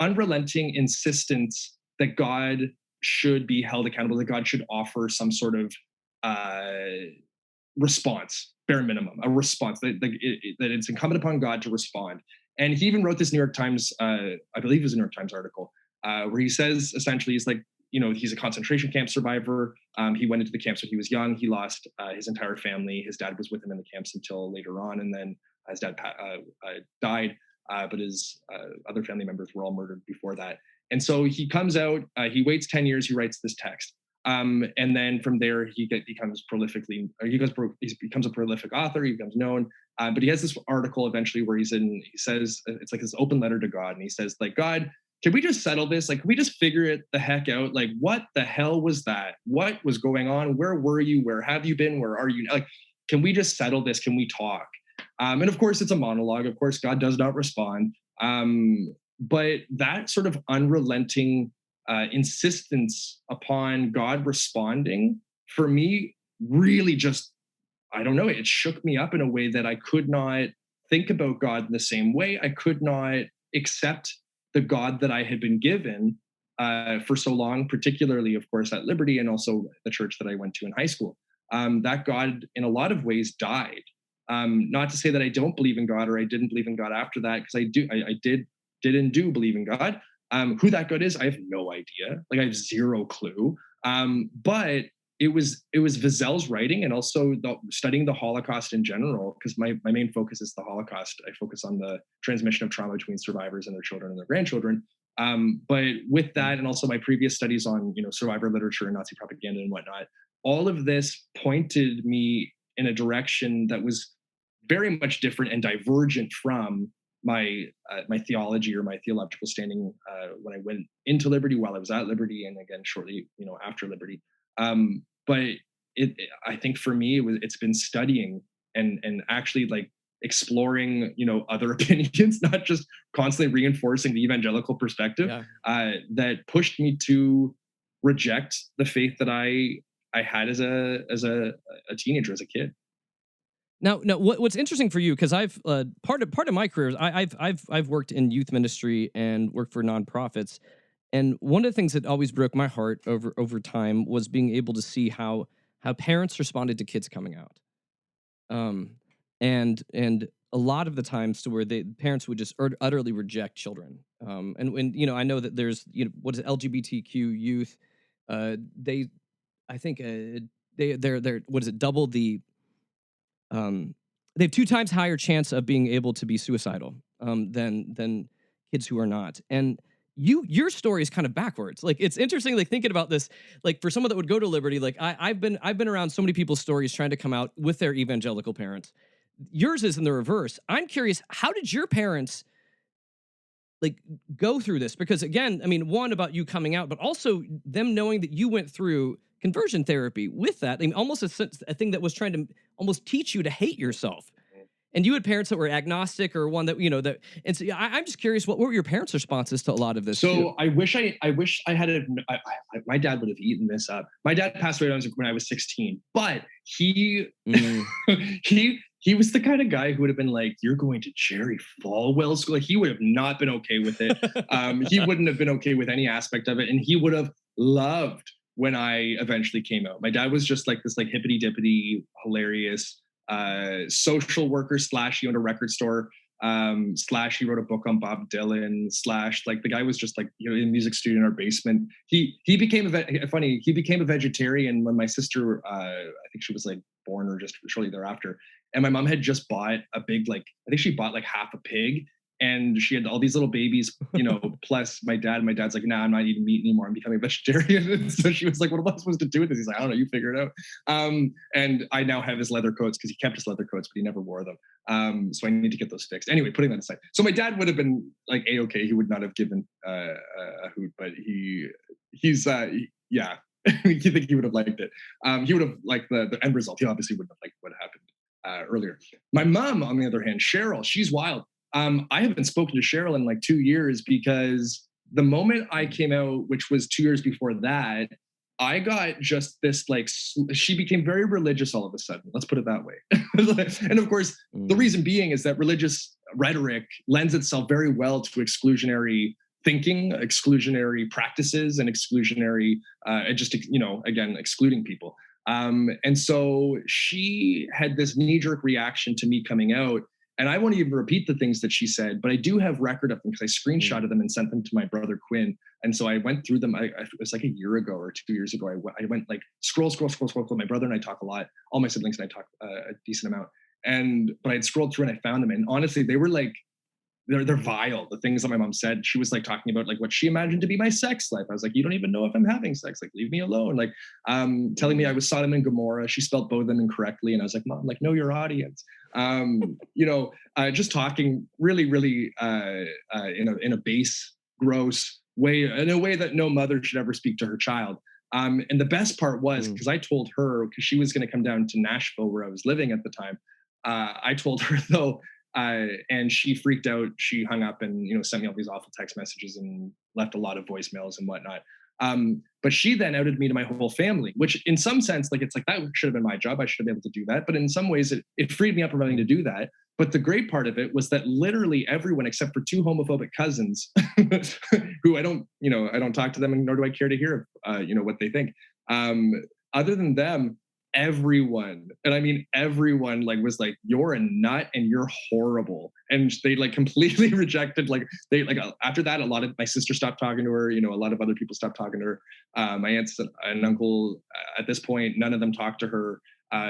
C: unrelenting insistence that God should be held accountable, that God should offer some sort of response, bare minimum, a response, that it's incumbent upon God to respond. And he even wrote this New York Times, I believe it was a New York Times article, where he says, essentially, he's like, he's a concentration camp survivor. He went into the camps when he was young. He lost his entire family. His dad was with him in the camps until later on. And then his dad died, but his other family members were all murdered before that. And so he comes out, he waits 10 years, he writes this text. And then from there, he becomes a prolific author, he becomes known. But he has this article eventually where he says, it's like this open letter to God. And he says, like, God, can we just settle this? Like, can we just figure it the heck out? Like, what the hell was that? What was going on? Where were you? Where have you been? Where are you? Like, can we just settle this? Can we talk? And of course, it's a monologue. Of course, God does not respond. But that sort of unrelenting insistence upon God responding, for me, really just, I don't know, it shook me up in a way that I could not think about God in the same way. I could not accept the God that I had been given for so long, particularly, of course, at Liberty and also the church that I went to in high school. That God, in a lot of ways, died. Not to say that I don't believe in God or I didn't believe in God after that, because I did and do believe in God. Who that God is, I have no idea. Like, I have zero clue. But it was Wiesel's writing, and also studying the Holocaust in general, because my main focus is the Holocaust. I focus on the transmission of trauma between survivors and their children and their grandchildren. But with that, and also my previous studies on, survivor literature and Nazi propaganda and whatnot, all of this pointed me in a direction that was very much different and divergent from my theology or my theological standing when I went into Liberty, while I was at Liberty, and again shortly, after Liberty. But I think for me, it's been studying and actually like exploring, other opinions, not just constantly reinforcing the evangelical perspective, that pushed me to reject the faith that I had as a teenager, as a kid.
B: Now, what's interesting for you, because I've part of my career, I've worked in youth ministry and worked for nonprofits, and one of the things that always broke my heart over time was being able to see how parents responded to kids coming out, and a lot of the times to where parents would just utterly reject children, and when I know that there's what is it, LGBTQ youth, they I think they're what is it, double the they have 2 times higher chance of being able to be suicidal than kids who are not. And your story is kind of backwards. Like, it's interesting, like thinking about this, like for someone that would go to Liberty, like I've been around so many people's stories trying to come out with their evangelical parents. Yours is in the reverse. I'm curious, how did your parents like go through this? Because again, I mean, one, about you coming out, but also them knowing that you went through conversion therapy with that. I mean, almost a thing that was trying to almost teach you to hate yourself. And you had parents that were agnostic, or one that, that, and so I'm just curious, what were your parents' responses to a lot of this?
C: So
B: too?
C: I wish I had my dad would have eaten this up. My dad passed away when I was 16, but he was the kind of guy who would have been like, "You're going to Jerry Falwell school." Like, he would have not been okay with it. He wouldn't have been okay with any aspect of it, and he would have loved when I eventually came out. My dad was just like this, like hippity dippity, hilarious social worker / he owned a record store / he wrote a book on Bob Dylan / like the guy was just like, a music studio in our basement. He became he became a vegetarian when my sister, I think she was like born or just shortly thereafter. And my mom had just bought a big, like, I think she bought like half a pig, and she had all these little babies, plus my dad. My dad's like, "Nah, I'm not eating meat anymore. I'm becoming a vegetarian." And so she was like, "What am I supposed to do with this?" He's like, "I don't know. You figure it out." And I now have his leather coats, because he kept his leather coats, but he never wore them. So I need to get those fixed. Anyway, putting that aside. So my dad would have been like A-okay. He would not have given a hoot, but he's yeah. You think he would have liked it. He would have liked the end result. He obviously wouldn't have liked what happened earlier. My mom, on the other hand, Cheryl, she's wild. I haven't spoken to Cheryl in like 2 years, because the moment I came out, which was 2 years before that, I got just this, like, she became very religious all of a sudden. Let's put it that way. And of course, the reason being is that religious rhetoric lends itself very well to exclusionary thinking, exclusionary practices, and exclusionary, again, excluding people. And so she had this knee-jerk reaction to me coming out. And I won't even repeat the things that she said, but I do have record of them, because I screenshotted them and sent them to my brother Quinn. And so I went through them. It was like a year ago or 2 years ago. I went like scroll. My brother and I talk a lot. All my siblings and I talk a decent amount. But I'd scrolled through and I found them. And honestly, they were like, they're vile. The things that my mom said, she was like talking about like what she imagined to be my sex life. I was like, "You don't even know if I'm having sex. Like, leave me alone." Like, telling me I was Sodom and Gomorrah. She spelled both of them incorrectly. And I was like, "Mom, like, know your audience." Just talking really, really in a base, gross way, in a way that no mother should ever speak to her child. And the best part was, because I told her, because she was going to come down to Nashville where I was living at the time. I told her though, and she freaked out. She hung up and, sent me all these awful text messages and left a lot of voicemails and whatnot. But she then outed me to my whole family, which in some sense, like, it's like, that should have been my job. I should have been able to do that. But in some ways it freed me up from having to do that. But the great part of it was that literally everyone, except for 2 homophobic cousins who I don't talk to them, and nor do I care to hear, what they think. Other than them, everyone, and I mean everyone, like, was like, "You're a nut and you're horrible." And they like completely rejected, like, they like, after that, a lot of my sister stopped talking to her, a lot of other people stopped talking to her. My aunts and uncle, at this point, none of them talked to her.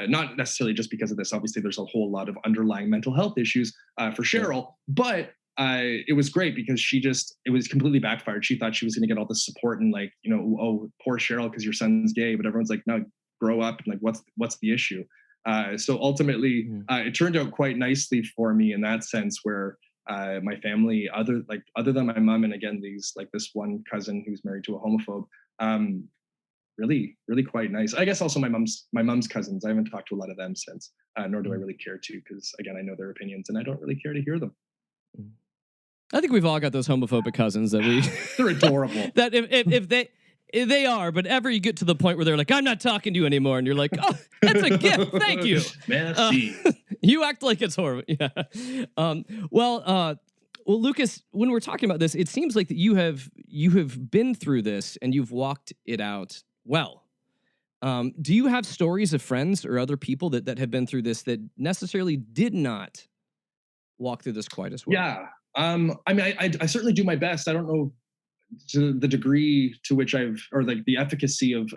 C: Not necessarily just because of this. Obviously, there's a whole lot of underlying mental health issues for Cheryl, but it was great because it was completely backfired. She thought she was going to get all the support and like, oh, poor Cheryl, because your son's gay, but everyone's like, no, grow up. And like, what's the issue? So ultimately, it turned out quite nicely for me in that sense, where my family, other than my mom, and again, this one cousin who's married to a homophobe, really, really quite nice. I guess also my mom's cousins. I haven't talked to a lot of them since, nor do I really care to, because again, I know their opinions and I don't really care to hear them.
B: I think we've all got those homophobic cousins that we
C: they're adorable.
B: That if they are, but ever you get to the point where they're like, I'm not talking to you anymore, and you're like, oh, that's a gift, thank you.
C: Merci.
B: You act like it's horrible. Yeah. Well, Lucas, when we're talking about this, it seems like that you have been through this and you've walked it out well. Do you have stories of friends or other people that have been through this that necessarily did not walk through this quite as well?
C: Yeah. I mean, I certainly do my best. I don't know to the degree to which or like the efficacy of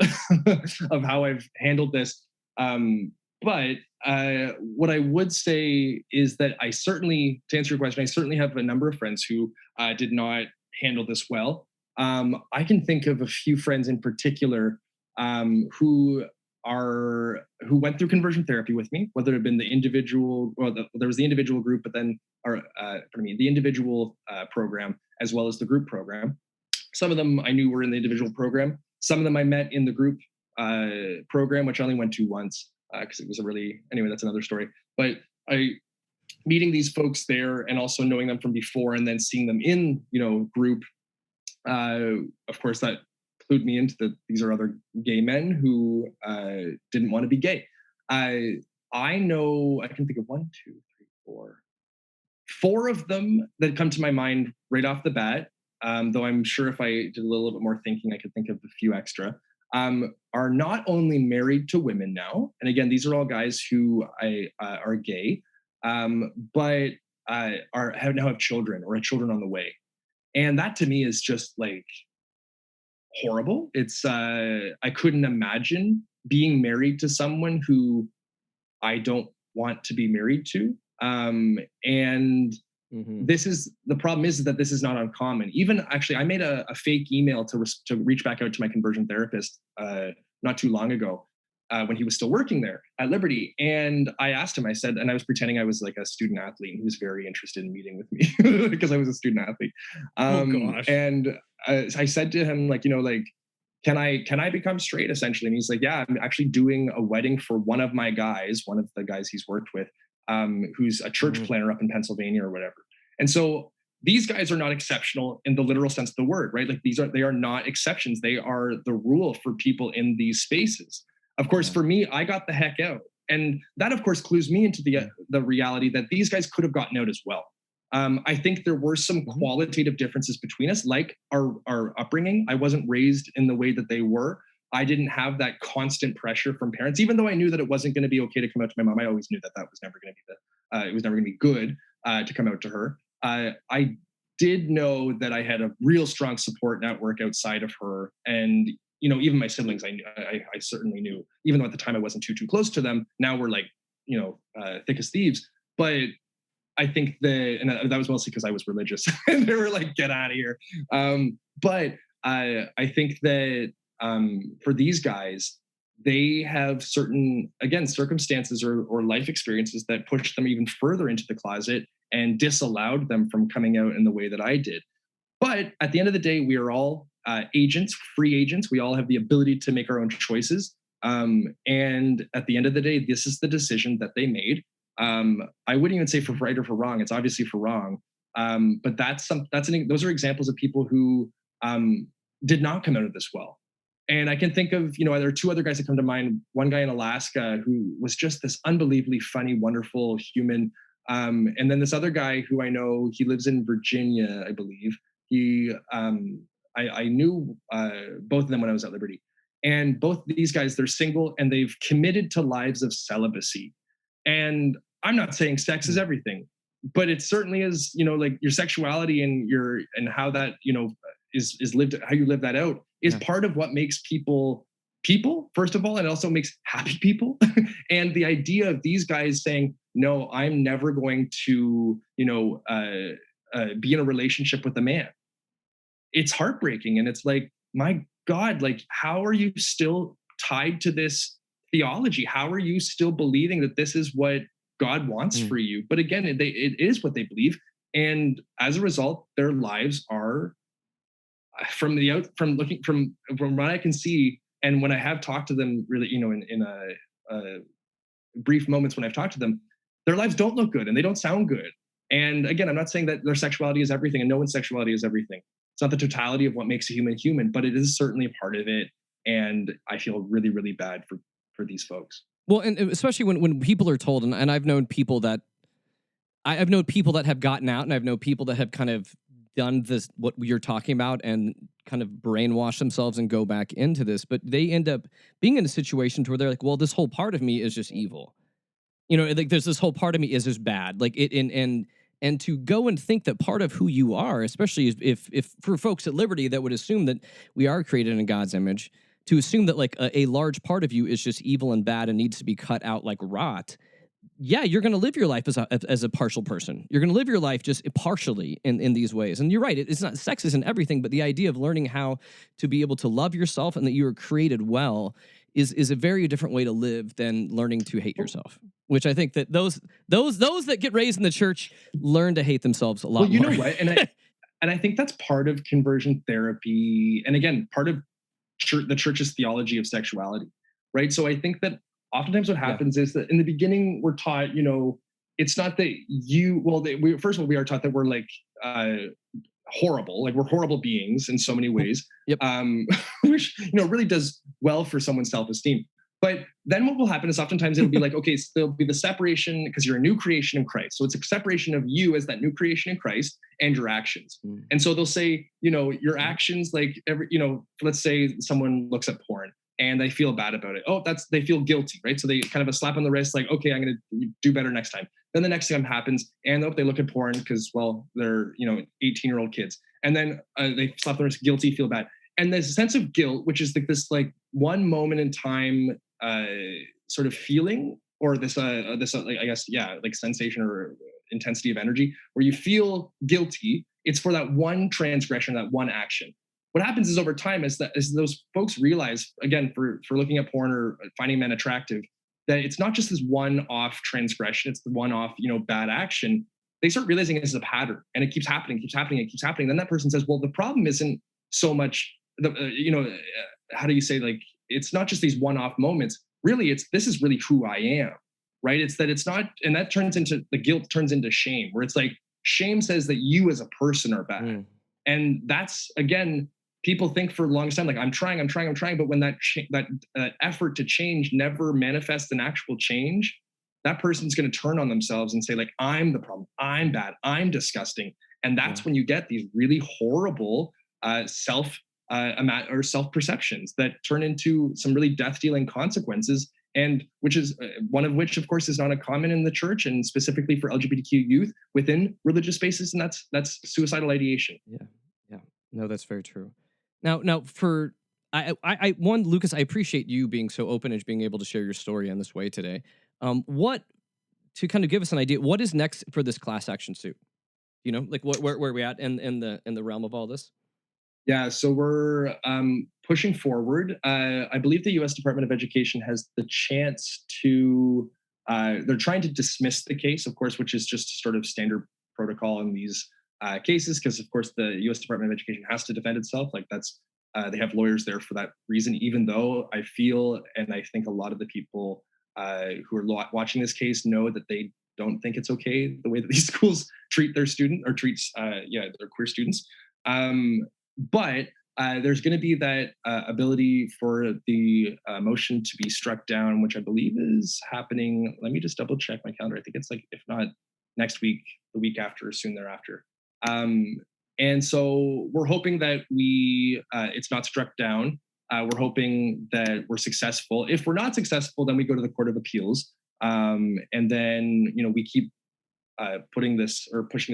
C: of how I've handled this. But what I would say is that I certainly, to answer your question, I certainly have a number of friends who did not handle this well. I can think of a few friends in particular who went through conversion therapy with me, whether it had been the individual, or there was the individual group, but then, the individual program as well as the group program. Some of them I knew were in the individual program. Some of them I met in the group program, which I only went to once because it was anyway, that's another story. But meeting these folks there and also knowing them from before and then seeing them in, group, of course, that clued me into these are other gay men who didn't want to be gay. I know, I can think of 1, 2, 3, 4 of them that come to my mind right off the bat. Though I'm sure if I did a little bit more thinking, I could think of a few extra, are not only married to women now. And again, these are all guys who are gay, but now have children or have children on the way. And that to me is just like horrible. It's, I couldn't imagine being married to someone who I don't want to be married to. This is the problem is that this is not uncommon. Even actually, I made a fake email to reach back out to my conversion therapist not too long ago when he was still working there at Liberty. And I asked him, I said, and I was pretending I was like a student athlete, and he was very interested in meeting with me because I was a student athlete.
B: Oh gosh.
C: And I said to him, like, can I become straight essentially? And he's like, yeah, I'm actually doing a wedding for one of my guys, one of the guys he's worked with, who's a church planner up in Pennsylvania or whatever. And so these guys are not exceptional in the literal sense of the word, right? Like they are not exceptions. They are the rule for people in these spaces. Of course, for me, I got the heck out. And that, of course, clues me into the reality that these guys could have gotten out as well. I think there were some qualitative differences between us, like our upbringing. I wasn't raised in the way that they were. I didn't have that constant pressure from parents, even though I knew that it wasn't going to be okay to come out to my mom. I always knew that was never going to be it was never going to be good to come out to her. I did know that I had a real strong support network outside of her, and even my siblings, I certainly knew, even though at the time I wasn't too close to them. Now we're like thick as thieves. But I think that was mostly because I was religious, and they were like, "Get out of here." But I think that for these guys, they have certain, again, circumstances or life experiences that pushed them even further into the closet and disallowed them from coming out in the way that I did. But at the end of the day, we are all agents, free agents. We all have the ability to make our own choices. And at the end of the day, this is the decision that they made. I wouldn't even say for right or for wrong. It's obviously for wrong. But those are examples of people who did not come out of this well. And I can think of, there are 2 other guys that come to mind. One guy in Alaska who was just this unbelievably funny, wonderful human. And then this other guy who I know, he lives in Virginia, I believe. I knew both of them when I was at Liberty. And both these guys, they're single and they've committed to lives of celibacy. And I'm not saying sex is everything, but it certainly is, like your sexuality and how that, is lived, how you live that out is part of what makes people, first of all, and it also makes happy people. And the idea of these guys saying, no, I'm never going to, be in a relationship with a man. It's heartbreaking. And it's like, my God, like, how are you still tied to this theology? How are you still believing that this is what God wants for you? But again, it is what they believe. And as a result, their lives are from what I can see. And when I have talked to them really, in a brief moments when I've talked to them, their lives don't look good and they don't sound good. And again, I'm not saying that their sexuality is everything, and no one's sexuality is everything. It's not the totality of what makes a human human, but it is certainly a part of it. And I feel really, really bad for these folks.
B: Well, and especially when people are told, and I've known people that have gotten out, and I've known people that have kind of done this, what you're talking about, and kind of brainwash themselves and go back into this, but they end up being in a situation where they're like, well, this whole part of me is just evil. Like there's this whole part of me is just bad. Like it, and to go and think that part of who you are, especially if for folks at Liberty that would assume that we are created in God's image, to assume that like a large part of you is just evil and bad and needs to be cut out like rot. Yeah, you're going to live your life as a partial person. You're going to live your life just partially in these ways. And you're right, it's not sex isn't everything, but the idea of learning how to be able to love yourself and that you are created well is a very different way to live than learning to hate yourself. Which I think that those that get raised in the church learn to hate themselves a lot more.
C: Well, you know what? And I think that's part of conversion therapy. And again, part of the church's theology of sexuality, right? So I think that oftentimes what happens is that in the beginning we're taught, it's not that first of all, we are taught that we're like horrible, like we're horrible beings in so many ways, which, really does well for someone's self-esteem. But then what will happen is oftentimes it'll be like, okay, so there'll be the separation because you're a new creation in Christ. So it's a separation of you as that new creation in Christ and your actions. And so they'll say, your actions, like let's say someone looks at porn and they feel bad about it. They feel guilty, right? So they kind of a slap on the wrist, like, okay, I'm going to do better next time. Then the next time happens and they look at porn because, well, they're, 18-year-old kids. And then they slap the wrist, guilty, feel bad. And there's a sense of guilt, which is this like one moment in time sort of feeling, or this like sensation or intensity of energy where you feel guilty. It's for that one transgression, that one action. What happens is over time as those folks realize, again, for looking at porn or finding men attractive, that it's not just this one-off transgression, it's the one-off, bad action. They start realizing it's a pattern and it keeps happening. Then that person says, well, the problem isn't so much how do you say, like, it's not just these one-off moments. Really, this is really who I am, right? It's that it's not, and that turns into, the guilt turns into shame, where it's like, shame says that you as a person are bad. And that's, again, people think for the longest time, like, I'm trying. But when that effort to change never manifests in actual change, that person's going to turn on themselves and say, like, I'm the problem. I'm bad. I'm disgusting. And that's when you get these really horrible self-perceptions that turn into some really death-dealing consequences, and which is one of which, of course, is not uncommon in the church, and specifically for LGBTQ youth within religious spaces, and that's suicidal ideation.
B: Yeah. No, that's very true. Now, for Lucas, I appreciate you being so open and being able to share your story in this way today. What, to kind of give us an idea, what is next for this class action suit? Like where are we at in the realm of all this?
C: Yeah, so we're pushing forward. I believe the U.S. Department of Education has the chance to, they're trying to dismiss the case, of course, which is just sort of standard protocol in these cases, because, of course, the U.S. Department of Education has to defend itself. Like, that's, they have lawyers there for that reason, even though I feel, and I think a lot of the people who are watching this case know that they don't think it's okay the way that these schools treat their student, or treats, their queer students. But there's going to be that ability for the motion to be struck down, which I believe is happening. Let me just double check my calendar. I think it's like, if not next week, the week after, or soon thereafter. And so we're hoping that it's not struck down. We're hoping that we're successful. If we're not successful, then we go to the Court of Appeals. And then, we keep pushing this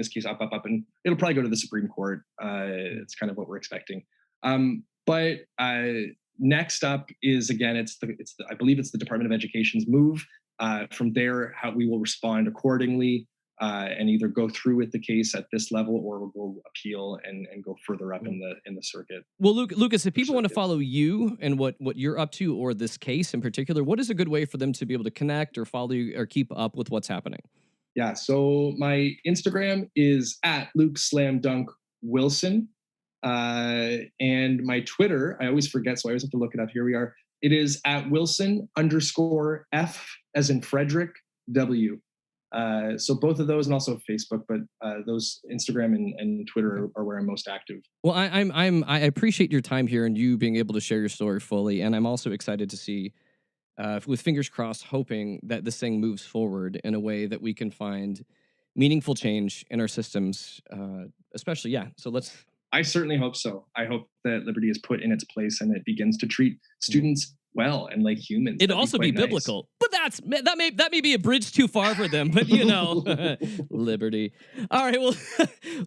C: case up, and it'll probably go to the Supreme Court. It's kind of what we're expecting. But next up is, again, I believe it's the Department of Education's move. From there, how we will respond accordingly. and either go through with the case at this level or we'll go appeal and go further up in the circuit.
B: Well, Lucas, if people want to follow you and what you're up to or this case in particular, what is a good way for them to be able to connect or follow you or keep up with what's happening?
C: Yeah, so my Instagram is at LukeSlamDunkWilson. And my Twitter, I always forget, so I always have to look it up. Here we are. It is at Wilson_F as in Frederick W. So both of those, and also Facebook, but those Instagram and Twitter are where I'm most active.
B: Well, I appreciate your time here and you being able to share your story fully, and I'm also excited to see, with fingers crossed, hoping that this thing moves forward in a way that we can find meaningful change in our systems, especially. Yeah. So
C: I certainly hope so. I hope that liberty is put in its place and it begins to treat students well and like humans.
B: It'd also be biblical, but that may be a bridge too far for them. But liberty. All right. Well,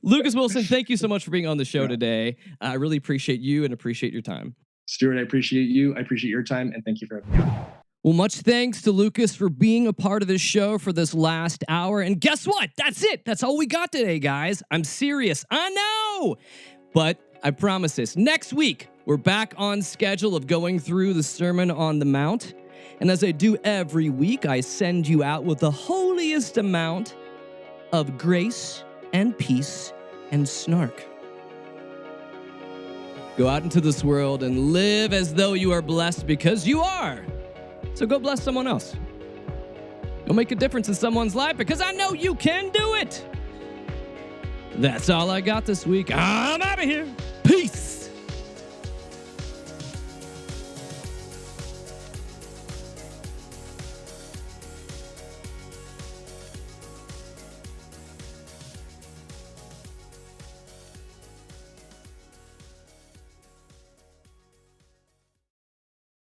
B: Lucas Wilson, thank you so much for being on the show today. I really appreciate you and appreciate your time.
C: Stuart, I appreciate you. I appreciate your time, and thank you for having me.
B: Well, much thanks to Lucas for being a part of this show for this last hour. And guess what? That's it. That's all we got today, guys. I'm serious. I know. But I promise this. Next week, we're back on schedule of going through the Sermon on the Mount. And as I do every week, I send you out with the holiest amount of grace and peace and snark. Go out into this world and live as though you are blessed, because you are. So go bless someone else. Go make a difference in someone's life, because I know you can do it. That's all I got this week. I'm out of here. Peace.